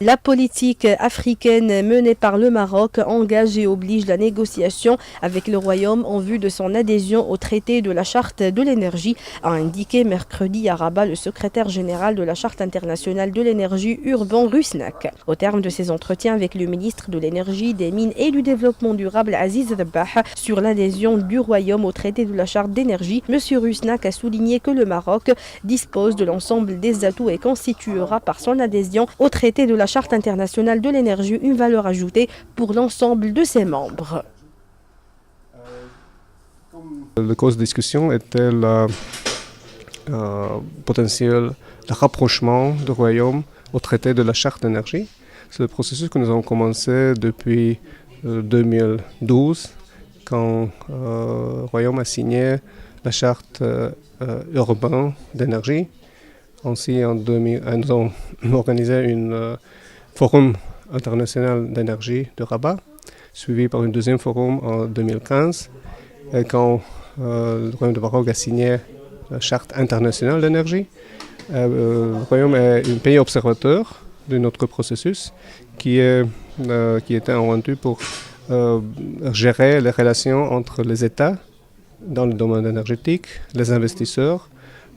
La politique africaine menée par le Maroc engage et oblige la négociation avec le Royaume en vue de son adhésion au traité de la Charte de l'énergie, a indiqué mercredi à Rabat le secrétaire général de la Charte internationale de l'énergie, Urban Rusnak. Au terme de ses entretiens avec le ministre de l'énergie, des mines et du développement durable Aziz Dabah sur l'adhésion du Royaume au traité de la Charte d'énergie, M. Rusnak a souligné que le Maroc dispose de l'ensemble des atouts et constituera par son adhésion au traité de la Charte internationale de l'énergie une valeur ajoutée pour l'ensemble de ses membres. La cause de discussion était le potentiel de rapprochement du Royaume au traité de la Charte d'énergie. C'est le processus que nous avons commencé depuis 2012, quand le Royaume a signé la Charte urbaine d'énergie. Ainsi, en 2000, nous avons organisé un forum international d'énergie de Rabat, suivi par un deuxième forum en 2015. Et quand le Royaume de Maroc a signé la Charte internationale d'énergie, le Royaume est un pays observateur de notre processus qui était rendu pour gérer les relations entre les États dans le domaine énergétique, les investisseurs,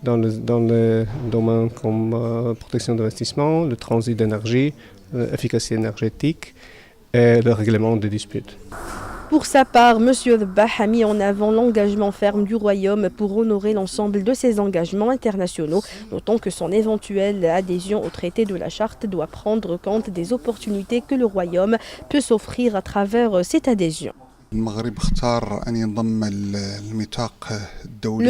dans les domaines comme protection d'investissement, le transit d'énergie, l'efficacité énergétique et le règlement des disputes. Pour sa part, M. Dabah a mis en avant l'engagement ferme du Royaume pour honorer l'ensemble de ses engagements internationaux, notant que son éventuelle adhésion au traité de la Charte doit prendre compte des opportunités que le Royaume peut s'offrir à travers cette adhésion. Le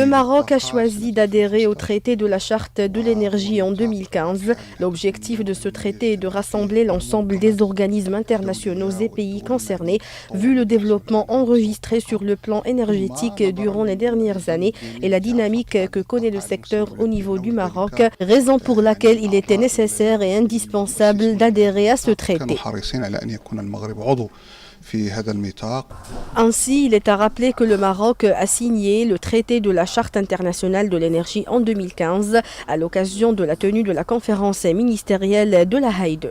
Maroc a choisi d'adhérer au traité de la Charte de l'énergie en 2015. L'objectif de ce traité est de rassembler l'ensemble des organismes internationaux et pays concernés, vu le développement enregistré sur le plan énergétique durant les dernières années et la dynamique que connaît le secteur au niveau du Maroc, raison pour laquelle il était nécessaire et indispensable d'adhérer à ce traité. Ainsi, il est à rappeler que le Maroc a signé le traité de la Charte internationale de l'énergie en 2015 à l'occasion de la tenue de la conférence ministérielle de La Haye 2.